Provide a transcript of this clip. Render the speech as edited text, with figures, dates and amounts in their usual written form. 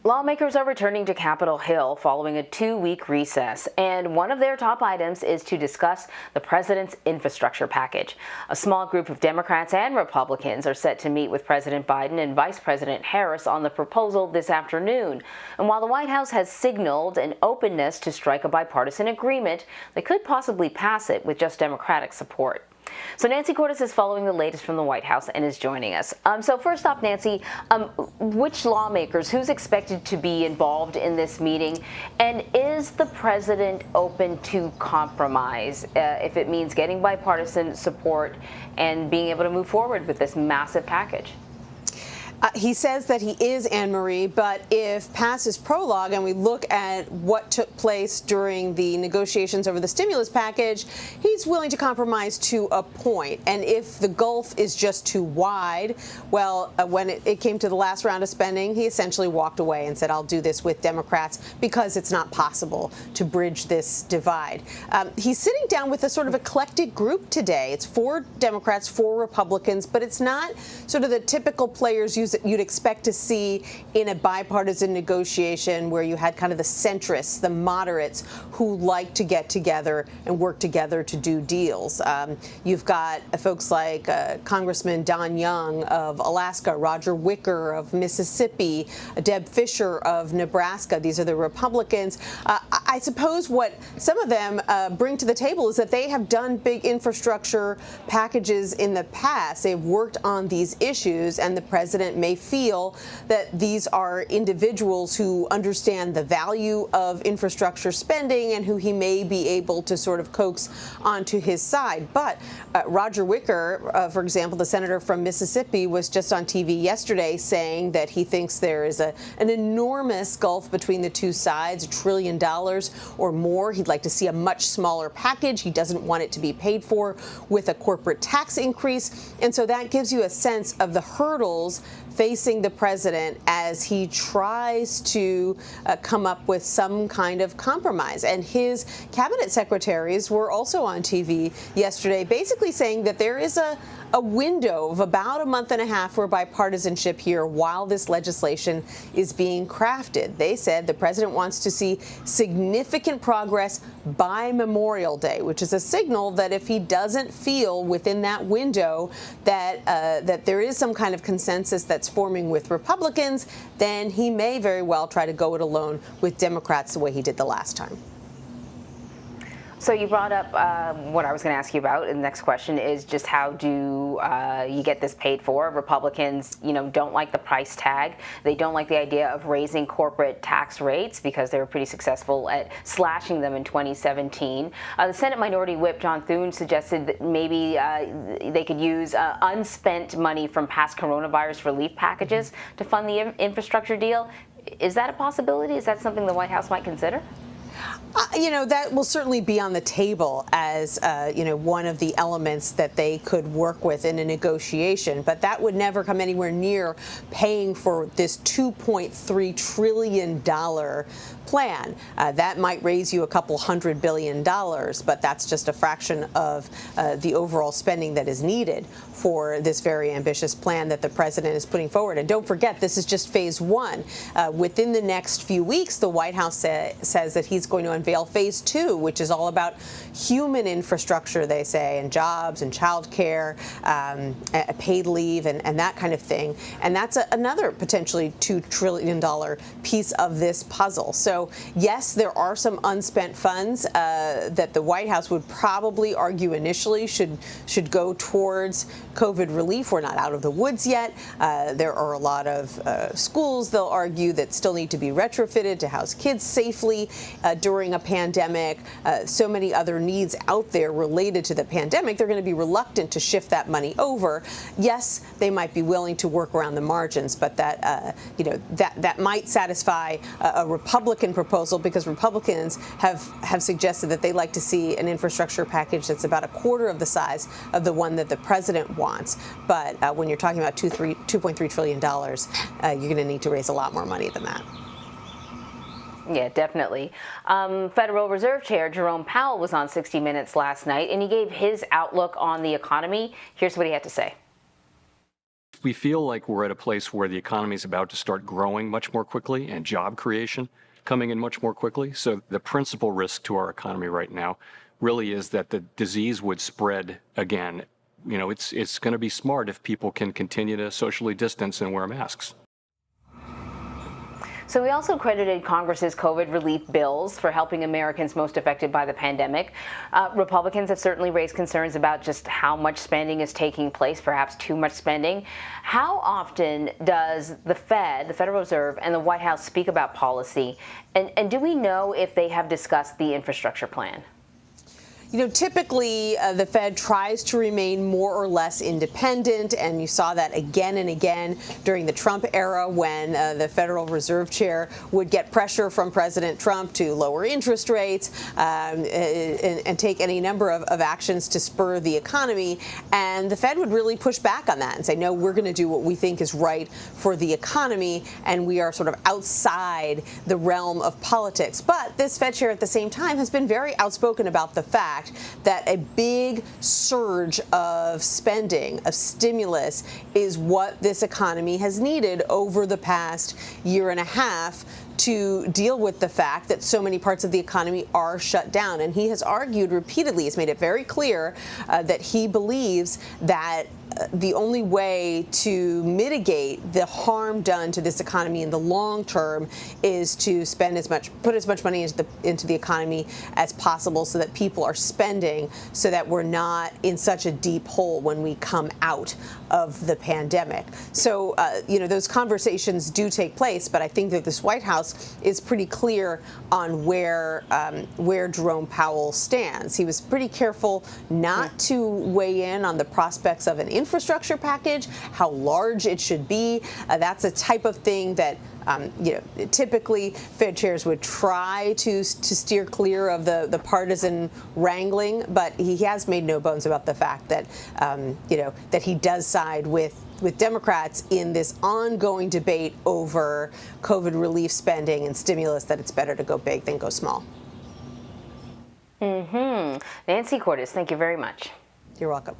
Lawmakers are returning to Capitol Hill following a 2-week recess, and one of their top items is to discuss the president's infrastructure package. A small group of Democrats and Republicans are set to meet with President Biden and Vice President Harris on the proposal this afternoon. And while the White House has signaled an openness to strike a bipartisan agreement, they could possibly pass it with just Democratic support. So Nancy Cordes is following the latest from the White House and is joining us. So first off, Nancy, which lawmakers, who's expected to be involved in this meeting, and is the president open to compromise if it means getting bipartisan support and being able to move forward with this massive package? He says that he is, Anne-Marie, but if past is prologue and we look at what took place during the negotiations over the stimulus package, he's willing to compromise to a point. And if the gulf is just too wide, well, when it came to the last round of spending, he essentially walked away and said, I'll do this with Democrats because it's not possible to bridge this divide. He's sitting down with a sort of eclectic group today. It's 4 Democrats, 4 Republicans, but it's not sort of the typical players that you'd expect to see in a bipartisan negotiation where you had kind of the centrists, the moderates, who like to get together and work together to do deals. You've got folks like Congressman Don Young of Alaska, Roger Wicker of Mississippi, Deb Fischer of Nebraska. These are the Republicans. I suppose what some of them bring to the table is that they have done big infrastructure packages in the past. They've worked on these issues, and the president may feel that these are individuals who understand the value of infrastructure spending and who he may be able to sort of coax onto his side. But Roger Wicker, for example, the senator from Mississippi, was just on TV yesterday saying that he thinks there is an enormous gulf between the two sides, $1 trillion or more. He'd like to see a much smaller package. He doesn't want it to be paid for with a corporate tax increase. And so that gives you a sense of the hurdles facing the president as he tries to come up with some kind of compromise. And his cabinet secretaries were also on TV yesterday basically saying that there is a window of about a month and a half for bipartisanship here while this legislation is being crafted. They said the president wants to see significant progress by Memorial Day, which is a signal that if he doesn't feel within that window that that there is some kind of consensus that's forming with Republicans, then he may very well try to go it alone with Democrats the way he did the last time. So you brought up what I was going to ask you about, and the next question is just how do you get this paid for? Republicans, don't like the price tag. They don't like the idea of raising corporate tax rates because they were pretty successful at slashing them in 2017. The Senate Minority Whip John Thune suggested that maybe they could use unspent money from past coronavirus relief packages to fund the infrastructure deal. Is that a possibility? Is that something the White House might consider? That will certainly be on the table as, one of the elements that they could work with in a negotiation. But that would never come anywhere near paying for this $2.3 trillion plan. That might raise you a couple $100 billion, but that's just a fraction of the overall spending that is needed for this very ambitious plan that the president is putting forward. And don't forget, this is just phase 1. Within the next few weeks, the White House says that he's going to unveil phase 2, which is all about human infrastructure, they say, and jobs and child care, paid leave and that kind of thing. And that's another potentially $2 trillion piece of this puzzle. So yes, there are some unspent funds that the White House would probably argue initially should go towards COVID relief. We're not out of the woods yet. There are a lot of schools, they'll argue, that still need to be retrofitted to house kids safely during a pandemic. So many other needs out there related to the pandemic. They're going to be reluctant to shift that money over. Yes, they might be willing to work around the margins, but that that might satisfy a Republican proposal, because Republicans have suggested that they like to see an infrastructure package that's about a quarter of the size of the one that the president wants. But when you're talking about $2.3 trillion, you're going to need to raise a lot more money than that. Yeah, definitely. Federal Reserve Chair Jerome Powell was on 60 Minutes last night, and he gave his outlook on the economy. Here's what he had to say. we feel like we're at a place where the economy is about to start growing much more quickly and job creation coming in much more quickly. So the principal risk to our economy right now really is that the disease would spread again. You know, it's going to be smart if people can continue to socially distance and wear masks. So we also credited Congress's COVID relief bills for helping Americans most affected by the pandemic. Republicans have certainly raised concerns about just how much spending is taking place, perhaps too much spending. How often does the Fed, the Federal Reserve, and the White House speak about policy? And do we know if they have discussed the infrastructure plan? You know, typically the Fed tries to remain more or less independent, and you saw that again and again during the Trump era when the Federal Reserve Chair would get pressure from President Trump to lower interest rates and take any number of actions to spur the economy. And the Fed would really push back on that and say, no, we're going to do what we think is right for the economy, and we are sort of outside the realm of politics. But this Fed chair at the same time has been very outspoken about the fact that a big surge of spending, of stimulus, is what this economy has needed over the past year and a half to deal with the fact that so many parts of the economy are shut down. And he has argued repeatedly, he's made it very clear that he believes that the only way to mitigate the harm done to this economy in the long term is to put as much money into the economy as possible so that people are spending, so that we're not in such a deep hole when we come out of the pandemic. So, you know, those conversations do take place, but I think that this White House is pretty clear on where Jerome Powell stands. He was pretty careful not to weigh in on the prospects of an infrastructure package, how large it should be. That's a type of thing that you know, typically Fed chairs would try to steer clear of the partisan wrangling, but he has made no bones about the fact that you know, that he does side with Democrats in this ongoing debate over COVID relief spending and stimulus, that it's better to go big than go small. Nancy Cordes, thank you very much. You're welcome.